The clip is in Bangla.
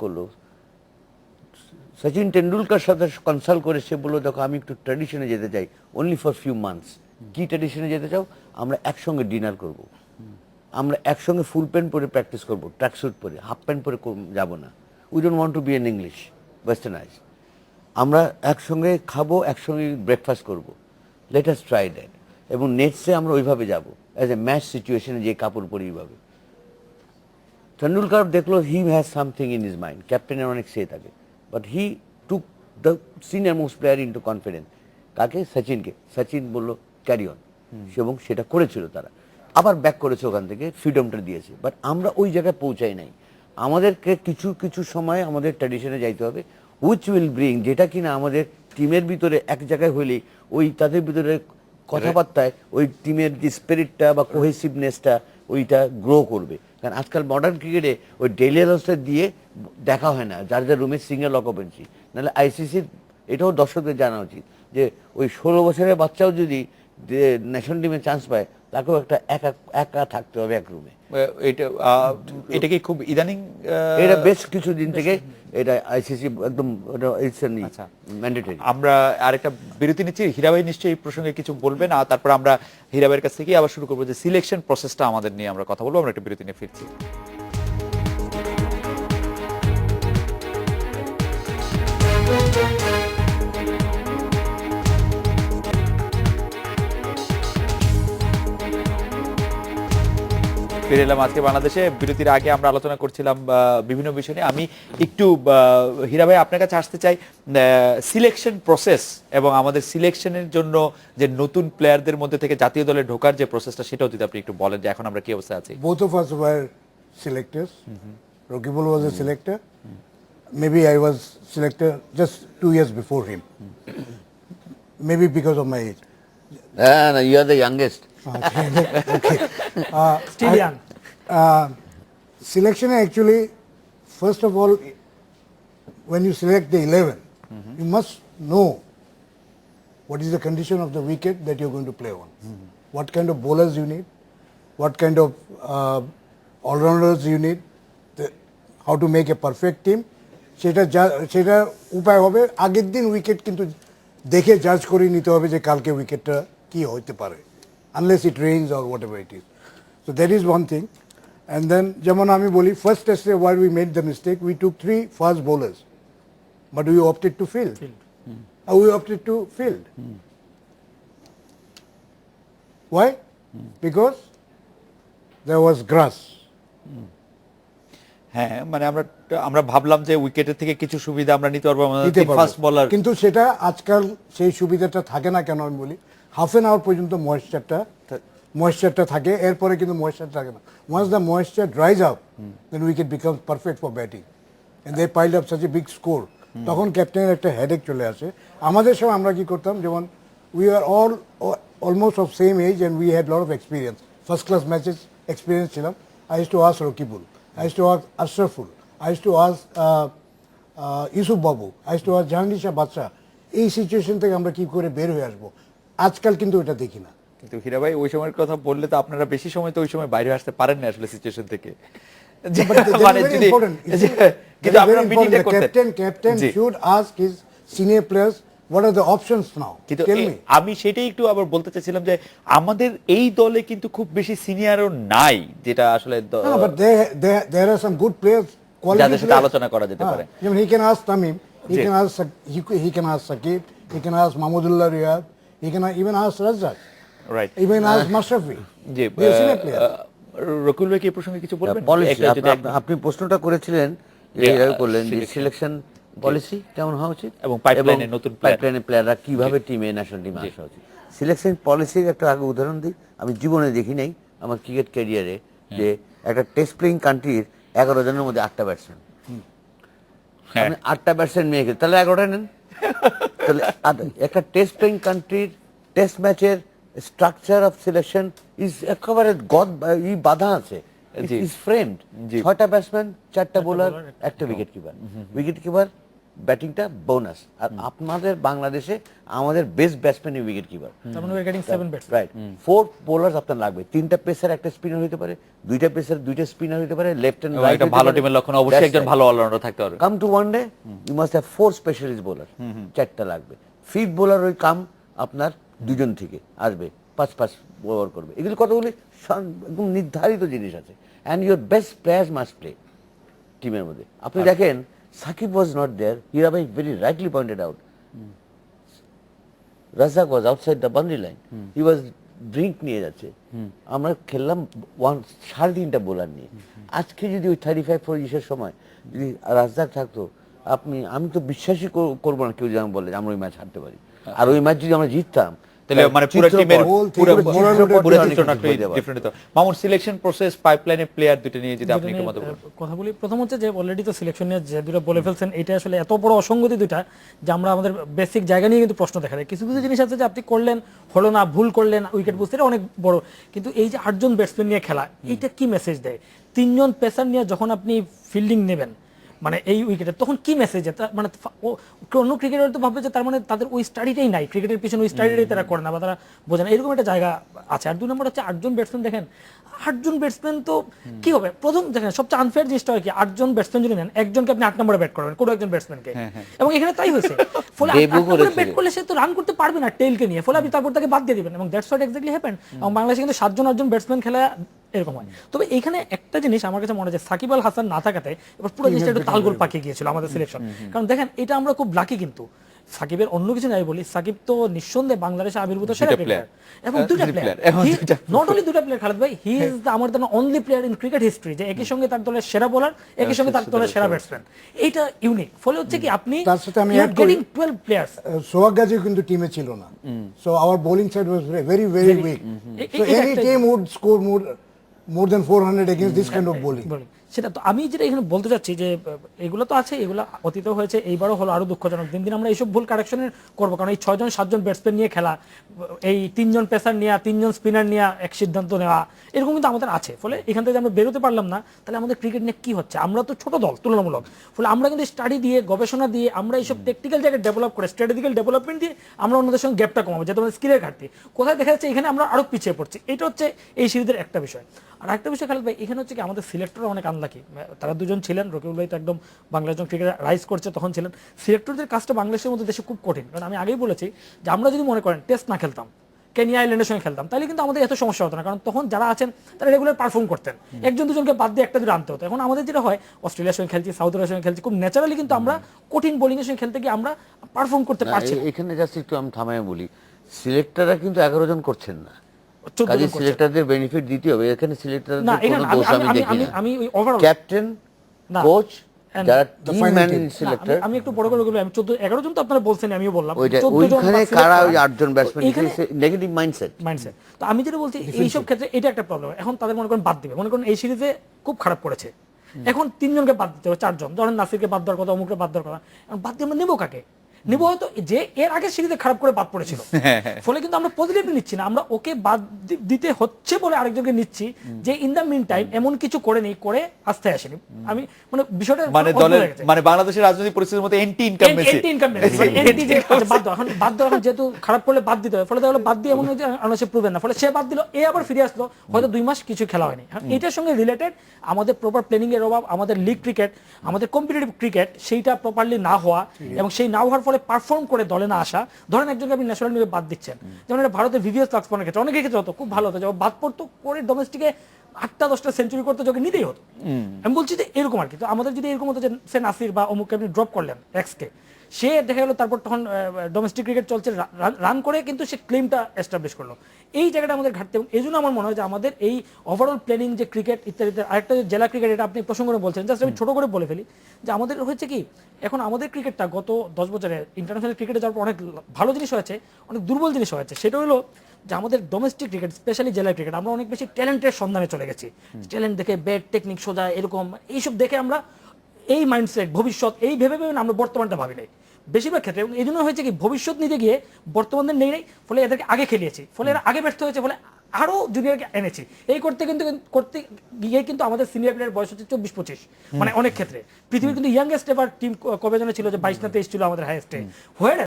করলো, সচিন টেন্ডুলকার সাথে কনসাল্ট করে সে বললো দেখো আমি একটু ট্র্যাডিশনে যেতে চাই, অনলি ফর ফিউ মান্থস। কি ট্র্যাডিশনে যেতে চাও? আমরা একসঙ্গে ডিনার করব, আমরা একসঙ্গে ফুল প্যান্ট পরে প্র্যাকটিস করবো, ট্র্যাক স্যুট পরে, হাফ প্যান্ট পরে যাবো না। We don't want to be an English westernise. আমরা একসঙ্গে খাবো, একসঙ্গে ব্রেকফাস্ট করবো, লেট আস ট্রাই দ্যাট। এবং নেক্সটে আমরা ওইভাবে যাবো, অ্যাজ এ ম্যাচ সিচুয়েশনে যে কাপড় পরে এইভাবে। তেন্ডুলকার দেখলো he has something in his mind, ক্যাপ্টেনের অনেক সে থাকে, but he took the senior most player in to confidence. কাকে? সচিনকে। সচিন বললো ক্যারি অন, এবং সেটা করেছিল তারা। আবার ব্যাক করেছে, ওখান থেকে ফ্রিডমটা দিয়েছে। বাট আমরা ওই জায়গায় পৌঁছাই নাই। আমাদেরকে কিছু কিছু সময় আমাদের ট্র্যাডিশনে যাইতে হবে, হুইচ উইল ব্রিং, যেটা কিনা আমাদের টিমের ভিতরে এক জায়গায় হলেই ওই তাদের ভিতরে কথাবার্তায় ওই টিমের যে স্পিরিটটা বা কোহেসিভনেসটা ওইটা গ্রো করবে। কারণ আজকাল মডার্ন ক্রিকেটে ওই ডেলি অ্যালাউন্সটা দিয়ে দেখা হয় না, যার যার রুমে সিঙ্গেল অকুপেন্সি। নাহলে আইসিসির এটাও দর্শকদের জানা উচিত যে ওই 16 বছরের বাচ্চাও যদি ন্যাশনাল টিমে চান্স পায়, তাকেও একটা একা থাকতে হবে এক রুমে। এটা কি খুব ইদানিং? এটা বেশ কিছুদিন থেকে এটা আইসিসি একদম ম্যান্ডেটরি। আমরা আরেকটা বিরতি নিচ্ছি। হীরা ভাই নিশ্চয়ই এই প্রসঙ্গে কিছু বলবেন, আর তারপর আমরা হীরা ভাইয়ের কাছ থেকে আবার শুরু করবো যে সিলেকশন প্রসেসটা আমাদের নিয়ে আমরা কথা বলবো। আমরা একটা বিরতি নিয়ে ফিরছি। ফিরে এলাম আজকে বাংলাদেশে। বিরতির আগে আমরা আলোচনা করছিলাম বিভিন্ন বিষয় নিয়ে। আমি একটু হীরা ভাই আপনার কাছে আসতে চাই, সিলেকশন প্রসেস এবং আমাদের সিলেকশনের জন্য যে নতুন প্লেয়ারদের মধ্যে থেকে জাতীয় দলে ঢোকার যে প্রসেসটা, সেটাও যদি আপনি একটু বলেন যে এখন আমরা কি অবস্থায় আছি। Both of us were selectors. Rakibul was a selector. Maybe I was selector just 2 years before him. Maybe because of my age. No, you are the youngest. Okay. Still young. Selection actually, first of all, when you select the 11, you must know what is the condition of the wicket that you're going to play on. What kind of bowlers you need, what kind of all-rounders you need, how to make a perfect team. সেটা উপায় হবে আগের দিন উইকেট কিন্তু দেখে জাজ করে নিতে হবে যে কালকে উইকেটটা কি হইতে পারে, unless it rains or whatever it is. So that is one thing. And then যেমন আমি বলি, first test why we made the mistake, we took 3 fast bowlers, but we opted to field. We opted to field. Why? Because there was grass. হ্যাঁ, মানে আমরা ভাবলাম যে উইকেটের থেকে কিছু সুবিধা আমরা নিতে পারবো আমাদের ফাস্ট বোলার, কিন্তু সেটা আজকাল সেই সুবিধাটা থাকে না। কেন আমি বলি, হাফ এন আওয়ার পর্যন্ত ময়েশ্চারটা থাকে, এরপরে কিন্তু ময়েশ্চার থাকে না। Once the moisture dries up, then wicket becomes perfect for batting, and they piled up such a big score. তখন ক্যাপ্টেনের একটা হেডেক চলে আসে। আমাদের সময় আমরা কি করতাম, যেমন we are all almost of same age and we had lot of experience, first class matches experience ছিলাম। I use to ask Rakibul, I used to ask Ashraful, I used to ask Yusuf Babu, I used to ask Jahangir Shah Badshah, এই সিচুয়েশন থেকে আমরা কি করে বের হয়ে আসবো। আজকাল কিন্তু এটা দেখি না। কিন্তু হীরা ভাই ওই সময়ের কথা বললে তো আপনারা বেশি সময় তো ওই সময় বাইরে আসতে পারেন না আসলে সিচুয়েশন থেকে। Captain should ask his senior players what are the options now, tell me. আমি সেটাই একটু আবার বলতে চাইছিলাম যে আমাদের এই দলে কিন্তু খুব বেশি সিনিয়রও নাই, যেটা আসলে but there are some good players, যাদের সাথে আলোচনা করা যেতে পারে। যেমন he can ask Tamim, he can ask Sakib, he can ask Mahmudullah Riyad, he can even ask Razzaq, right, even ask Mashrafi. জি, রকুল ভাই কি এই প্রসঙ্গে কিছু বলবেন? আপনি প্রশ্নটা করেছিলেন, এইভাবে করলেন যে সিলেকশন পলিসি কেমন হওয়া উচিত এবং পাইপলাইনের নতুন প্লেয়াররা কিভাবে টিমে ন্যাশনাল টিমে আসা উচিত। সিলেকশন পলিসির একটা আগে উদাহরণ দিই। আমি জীবনে দেখি নাই আমার ক্রিকেট ক্যারিয়ারে যে একটা টেস্ট প্লেইং কান্ট্রির 11 জনের মধ্যে 8টা ব্যাটসম্যান, আপনি 8টা ব্যাটসম্যান নিয়ে গেলেন, তাহলে 11টা নেন। তাহলে একটা টেস্ট প্লেইং কান্ট্রির টেস্ট ম্যাচের স্ট্রাকচার অফ সিলেকশন ইজ একেবারে বাধা আছে, ইজ ফ্রেমড। 6টা ব্যাটসম্যান, 4টা বোলার, একটা উইকেট কিপার। উইকেট কিপার ব্যাটিংটা বোনাস। আর আপনাদের বাংলাদেশে আমাদের বেস্ট ব্যাটসম্যান উইকেট কিপার, তার মানে we are getting 7 batsman. Right. 4 bowler আপনার লাগবে, 3টা পেসার, একটা স্পিনার হতে পারে, 2টা পেসার, 2টা স্পিনার হতে পারে, লেফট এন্ড এবং রাইট। একটা ভালো টিমের লক্ষণ অবশ্যই একজন ভালো অলরাউন্ডার থাকতে হবে। Come to one day you must have 4 specialist bowler, 4টা লাগবে। ফিট বোলার ওই কাম আপনার 2জন থেকে আসবে, 5 ওভার করবে। এগুলো কতগুলি একদম নির্ধারিত জিনিস আছে। And your best players must play টিমের মধ্যে। আপনি দেখেন Shakib was not there, Hirabhai very rightly pointed out, Razzak was outside the boundary line, he was drink নিয়ে যাচ্ছে। আমরা খেললাম 3.5টা বোলার নিয়ে। আজকে যদি ওই 35-40 সময় যদি রাজ্জাক থাকতো, আমি তো বিশ্বাসই করবো না কেউ যেন বলে যে আমরা ওই ম্যাচ হারতে পারি। আর ওই ম্যাচ যদি আমরা জিততাম তাহলে মানে পুরো টিমের পুরো চিত্রপট চিত্রনাট্য ডিফারেন্ট হতো। মামুন, সিলেকশন প্রসেস, পাইপলাইনে প্লেয়ার দুটো নিয়ে যদি আপনি একটু মত বলেন। কথা বলি, প্রথম হচ্ছে যে অলরেডি তো সিলেকশন নিয়ে যে দুটো বলে ফেলছেন, এটা আসলে এত বড় অসঙ্গতি দুইটা যে আমরা আমাদের বেসিক জায়গা নিয়ে কিন্তু প্রশ্ন দেখা যায়। কিছু কিছু জিনিস আছে যে আপনি করলেন, হলো না, ভুল করলেন, উইকেট বুঝতে, এটা অনেক বড়। কিন্তু এই যে 8জন ব্যাটসম্যান নিয়ে খেলা, এইটা কি মেসেজ দেয়? 3জন পেসার নিয়ে যখন আপনি ফিল্ডিং নেবেন মানে এই উইকেটে, তখন কি মেসেজ? মানে অন্য ক্রিকেটার তো ভাববে যে তার মানে তাদের ওই স্টাডিটাই নাই, ক্রিকেটের পিছনে ওই স্টাডিটাই তারা করে না বা তারা বোঝে না, এরকম একটা জায়গা আছে। আর 2 নম্বর হচ্ছে 8জন ব্যাটসম্যান। দেখেন 8জন ব্যাটসম্যান তো কি হবে? প্রথম দেখেন সবচেয়ে আনফেয়ার জিনিসটা হয় কি, 8জন ব্যাটসম্যান যদি নেন, একজনকে আপনি 8 নম্বরে ব্যাট করবেন, কোনো একজন ব্যাটসম্যানকে, এবং এখানে তাই হয়েছে। ফলে 8 নম্বরে ব্যাট করলে সে তো রান করতে পারবে না টেইলকে নিয়ে, ফলে আপনি তারপর তাকে বাদ দিয়ে দিবেন, এবং দ্যাটস হোয়াট এক্স্যাক্টলি হ্যাপেন্ড। এবং বাংলাদেশে কিন্তু 7জন 8জন ব্যাটসম্যান খেলা এরকম হয়। তবে এখানে একটা জিনিস আমার কাছে মনে হয়, সাকিব আল হাসান না থাকাতে এবার পুরো জিনিসটা একটু তালগোল পাকিয়ে গিয়েছিল আমাদের সিলেকশন। কারণ দেখেন এটা আমরা খুব লাকি, কিন্তু সাকিবের অন্য কিছু নাই বলি, সাকিব তো নিঃসন্দেহে বাংলাদেশে আবির্ভূত সেরা প্লেয়ার এবং 2টা প্লেয়ার, নট অনলি 2টা প্লেয়ার খালেদ ভাই, হি ইজ দ্য আমার the only player in cricket history যে একই সঙ্গে তার দলের সেরা বোলার, একই সঙ্গে তার দলের সেরা ব্যাটসম্যান। এটা ইউনিক। ফলে হচ্ছে কি আপনি তার সাথে আমি অ্যাড করি 12 প্লেয়ার্স, সোহাগ গাজী কিন্তু টিমে ছিল না, so our bowling side was very very weak, so any team would score more than 400 against this kind of bowling. সেটা তো আমি যেটা এখানে বলতে চাচ্ছি যে এগুলো তো আছে, এগুলো অতীতেও হয়েছে, এইবারও হলো আরো দুঃখজনক। দিন দিন আমরা এইসব ভুল কারেকশনের করবো, কারণ এই 6জন 7জন ব্যাটসম্যান নিয়ে খেলা, এই 3জন পেসার নেওয়া, 3জন স্পিনার নেওয়া, এক সিদ্ধান্ত নেওয়া, এরকম কিন্তু আমাদের আছে। ফলে এখান থেকে আমরা বেরোতে পারলাম না, তাহলে আমাদের ক্রিকেট নিয়ে কি হচ্ছে? আমরা তো ছোট দল তুলনামূলক, ফলে আমরা কিন্তু স্টাডি দিয়ে, গবেষণা দিয়ে, আমরা এইসব টেকনিক্যাল জায়গায় ডেভেলপ করে, স্ট্র্যাটেজিক্যাল ডেভেলপমেন্ট দিয়ে আমরা অন্যদের সঙ্গে গ্যাপটা কমাবো, যাতে আমাদের স্কিলের ঘাটতি কোথায় দেখা যাচ্ছে, এখানে আমরা আরো পিছিয়ে পড়ছি। এটা হচ্ছে এই সিরিজের একটা বিষয়। আর একটা বিষয় খালেদ ভাই, এখানে হচ্ছে কি আমাদের সিলেক্টর অনেক আনলাকি। তারা 2জন ছিলেন, রকিবুল ভাই তো একদম বাংলাদেশ যখন ক্রিকেট রাইজ করছে তখন ছিলেন। সিলেক্টরদের কাজটা বাংলাদেশের মধ্যে দেশে খুব কঠিন, কারণ আমি আগেই বলেছি যে আমরা যদি মনে করেন টেস্ট না খেলতাম, কেনিয়া আইল্যান্ডের সঙ্গে খেলতাম, তাহলে কিন্তু আমাদের এত সমস্যা হতো না, কারণ তখন যারা আছেন তারা রেগুলার পারফর্ম করতেন, 1জন 2জনকে বাদ দিয়ে একটা দুটো আনতে হতো। এখন আমাদের যেটা হয়, অস্ট্রেলিয়ার সঙ্গে খেলছি, সাউথ আফ্রিকার সঙ্গে খেলছি, খুব ন্যাচারালি কিন্তু আমরা কঠিন বোলিং এর সঙ্গে খেলতে গিয়ে আমরা পারফর্ম করতে পারছি না। এখানে জাস্ট একটু আমি থামাই বলি, সিলেক্টররা কিন্তু 11 জন করছেন না, 14 কাজে জন করছে। সিলেক্টরদের বেনিফিট দিতে হবে। এখানে সিলেক্টরদের না, কোনো এখানে দোষ আমি দেখি না। আমি ওই ওভারঅল ক্যাপ্টেন, না, কোচ, and যারা the team final man team. Selector, আমি একটু বড় করে বলবো, আমি 14-11 জন তো আপনারা বলছেন, আমিও বললাম ওইটা 14 জন ওইখানে select কারা করা। ওই 8জন ব্যাটসম্যান, এখানে নেগেটিভ মাইন্ডসেট। তো আমি যেটা বলছি এইসব ক্ষেত্রে এটা একটা প্রবলেম। এখন তাদের মনে করেন বাদ দিবে, মনে করেন এই সিরিজে খুব খারাপ করেছে, এখন 3জনকে বাদ দিতে হবে, 4জন, ধরেন নাসিরকে বাদ দেওয়ার কথা, অমুককে বাদ দেওয়ার কথা, এখন বাদ দিয়ে আমরা নেবো কাকে? নেবো হয়তো যে এর আগে সিরিজে খারাপ করে বাদ পড়েছিল, ফলে কিন্তু আমরা পজিটিভলি নিচ্ছি না, আমরা ওকে বাদ দিতে হচ্ছে বলে আরেকজনকে নিচ্ছি যে ইন দ্য মিন টাইম এমন কিছু করে নেই, করে আসতে আসেনি। আমি মানে বিষয়টা মানে দলের মানে বাংলাদেশের রাজনৈতিক পরিস্থিতির মধ্যে এন্টি ইনকাম মেসি, বাদ দেওয়া, যেহেতু খারাপ করলে বাদ দিতে হয়, ফলে তাহলে বাদ দিয়ে এমন হয়েছে সে প্রুভেন না, ফলে সে বাদ দিল, এ আবার ফিরে আসলো, হয়তো 2 মাস কিছু খেলা হয়নি। এটার সঙ্গে রিলেটেড আমাদের প্রপার প্ল্যানিং এর অভাব, আমাদের লিগ ক্রিকেট, আমাদের কম্পিটিটিভ ক্রিকেট সেইটা প্রপারলি না হওয়া, এবং সেই না হওয়ার ফলে পারফর্ম করে দলে না আসা। ধরেন একজনকে আপনি ন্যাশনাল লিগে বাদ দিচ্ছেন, যেমন এটা ভারতের ভিভিএস লাক্সমানের ক্ষেত্রে, অনেকের ক্ষেত্রে হতো, খুব ভালো হতো, যখন বাদ পড়তো করে ডোমেস্টিকে 8টা 10টা সেঞ্চুরি করতে যোগ্য নিতেই হতো। আমি বলছি যে এরকম আর কি। তো আমাদের যদি এরকম হতো যে সে নাসির বা অমুককে আপনি ড্রপ করলেন এক্সকে, সে দেখা গেল তারপর তখন ডোমেস্টিক ক্রিকেট চলছে, রান করে কিন্তু সে ক্লেমটা এস্টাবলিশ করলো, এই জায়গাটা আমাদের ঘাটতে। এবং এই জন্য আমার মনে হয় যে আমাদের এই ওভারঅল প্ল্যানিং যে ক্রিকেট ইত্যাদি, আরেকটা যে জেলা ক্রিকেট, এটা আপনি প্রসঙ্গ করে বলছেন, জাস্ট আমি ছোট করে বলে ফেলি যে আমাদের হচ্ছে কি, এখন আমাদের ক্রিকেটটা গত 10 বছরে ইন্টারন্যাশনাল ক্রিকেটে যাওয়ার পর অনেক ভালো জিনিস হয়েছে, অনেক দুর্বল জিনিস হয়েছে। সেটা হলো যে আমাদের ডোমেস্টিক ক্রিকেট, স্পেশালি জেলা ক্রিকেট, আমরা অনেক বেশি ট্যালেন্টের সন্ধানে চলে গেছি। ট্যালেন্ট দেখে, ব্যাট টেকনিক সোজা এরকম এইসব দেখে আমরা এই মাইন্ডসেট, ভবিষ্যৎ এই ভেবে আমরা বর্তমানটা ভাবি নাই বেশিরভাগ ক্ষেত্রে। এবং এই জন্য হয়েছে কি, ভবিষ্যৎ নিতে গিয়ে বর্তমানের নেই, ফলে এদেরকে আগে খেলিয়েছি, ফলে এরা আগে ব্যর্থ হয়েছে, ফলে আরো জুনিয়রকে এনেছি। এই করতে গিয়ে কিন্তু আমাদের সিনিয়র প্লেয়ার বয়স হচ্ছে 24-25, মানে অনেক ক্ষেত্রে পৃথিবীর কিন্তু ইয়াংগেস্ট এবার টিম কবে যেন ছিল যে 22 না 23 ছিল আমাদের হাইয়েস্টে।